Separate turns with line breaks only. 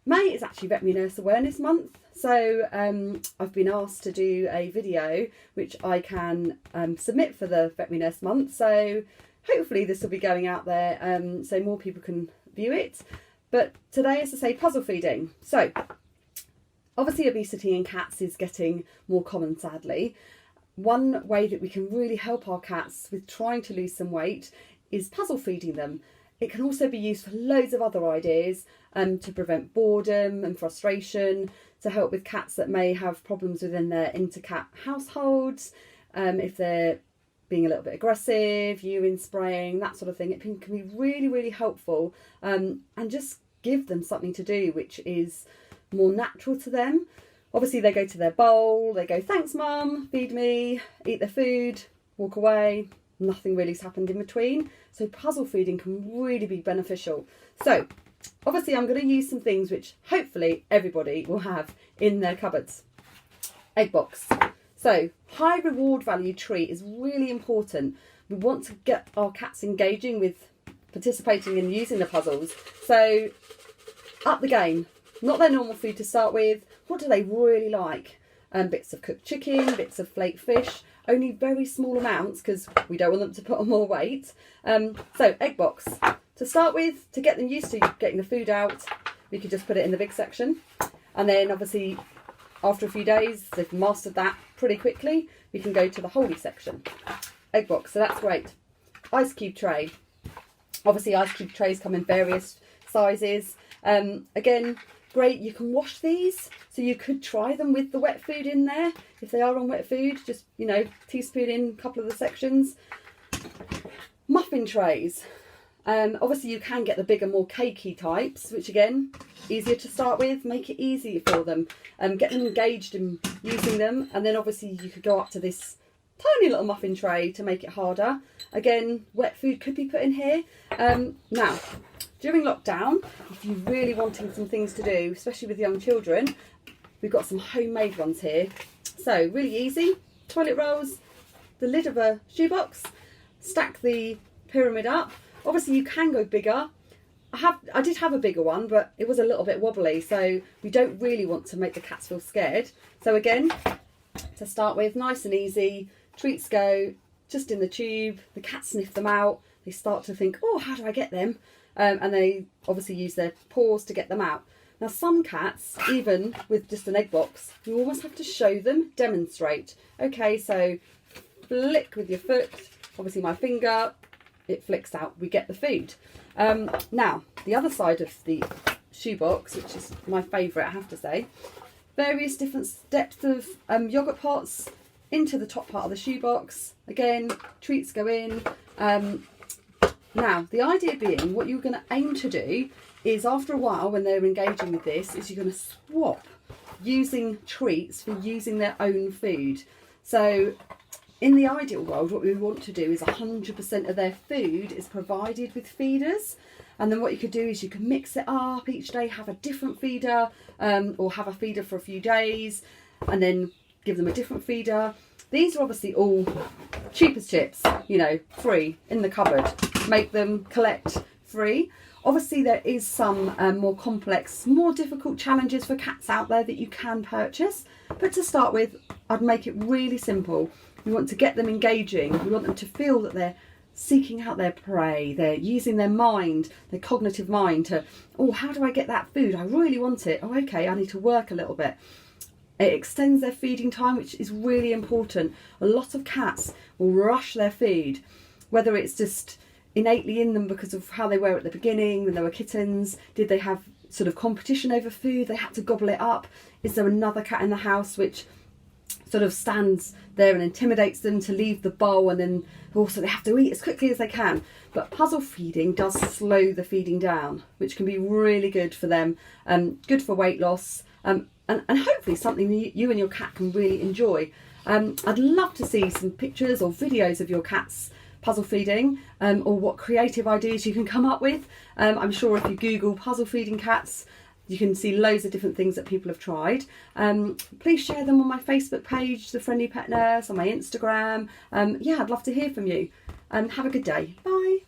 May is actually Veterinary Nurse Awareness Month, so I've been asked to do a video which I can submit for the Veterinary Nurse Month, so hopefully this will be going out there so more people can view it. But today, as I say, puzzle feeding. So obviously obesity in cats is getting more common, sadly. One way that we can really help our cats with trying to lose some weight is puzzle feeding them. It can also be used for loads of other ideas, to prevent boredom and frustration, to help with cats that may have problems within their inter-cat households, if they're being a little bit aggressive, urine spraying, that sort of thing. It can be really, really helpful, and just give them something to do which is more natural to them. Obviously they go to their bowl, they go, thanks mum, feed me, eat their food, walk away. Nothing really's happened in between. So puzzle feeding can really be beneficial. So obviously I'm going to use some things which hopefully everybody will have in their cupboards. Egg box. So high reward value treat is really important. We want to get our cats engaging with participating in using the puzzles. So up the game. Not their normal food to start with. What do they really like? Bits of cooked chicken, bits of flaked fish. Only very small amounts because we don't want them to put on more weight. So egg box. To start with, to get them used to getting the food out, we could just put it in the big section. And then obviously after a few days, they've mastered that pretty quickly, we can go to the holy section. Egg box, so that's great. Ice cube tray. Obviously ice cube trays come in various sizes. Again, great, you can wash these, so you could try them with the wet food in there. If they are on wet food, just, you know, teaspoon in a couple of the sections. Muffin trays. Obviously you can get the bigger, more cakey types, which again, easier to start with, make it easy for them. Get them engaged in using them, and then obviously you could go up to this tiny little muffin tray to make it harder. Again, wet food could be put in here. Now, during lockdown, if you're really wanting some things to do, especially with young children, we've got some homemade ones here. So really easy, toilet rolls, the lid of a shoebox, stack the pyramid up. Obviously you can go bigger. I did have a bigger one, but it was a little bit wobbly, so we don't really want to make the cats feel scared. So again, to start with, nice and easy, treats go just in the tube, the cats sniff them out, they start to think, oh, how do I get them? And they obviously use their paws to get them out. Now some cats, even with just an egg box, you almost have to show them, demonstrate. Okay, so flick with your foot, obviously my finger, it flicks out, we get the food. Now, the other side of the shoebox, which is my favourite, I have to say, various different depths of yoghurt pots into the top part of the shoebox. Again, treats go in. Now, the idea being, what you're going to aim to do is after a while, when they're engaging with this, is you're going to swap using treats for using their own food. So in the ideal world, what we want to do is 100% of their food is provided with feeders. And then what you could do is you can mix it up each day, have a different feeder, or have a feeder for a few days, and then give them a different feeder. These are obviously all cheap as chips, you know, free in the cupboard. Make them, collect, free. Obviously there is some more complex, more difficult challenges for cats out there that you can purchase. But to start with, I'd make it really simple. We want to get them engaging. We want them to feel that they're seeking out their prey. They're using their mind, their cognitive mind to, oh, how do I get that food? I really want it. Oh, okay, I need to work a little bit. It extends their feeding time, which is really important. A lot of cats will rush their food, whether it's just innately in them because of how they were at the beginning when they were kittens. Did they have sort of competition over food? They had to gobble it up. Is there another cat in the house which sort of stands there and intimidates them to leave the bowl, and then also they have to eat as quickly as they can? But puzzle feeding does slow the feeding down, which can be really good for them, good for weight loss, and hopefully something that you and your cat can really enjoy. I'd love to see some pictures or videos of your cat's puzzle feeding, or what creative ideas you can come up with. I'm sure if you Google puzzle feeding cats, you can see loads of different things that people have tried. Please share them on my Facebook page, The Friendly Pet Nurse, on my Instagram. Yeah, I'd love to hear from you. Have a good day. Bye.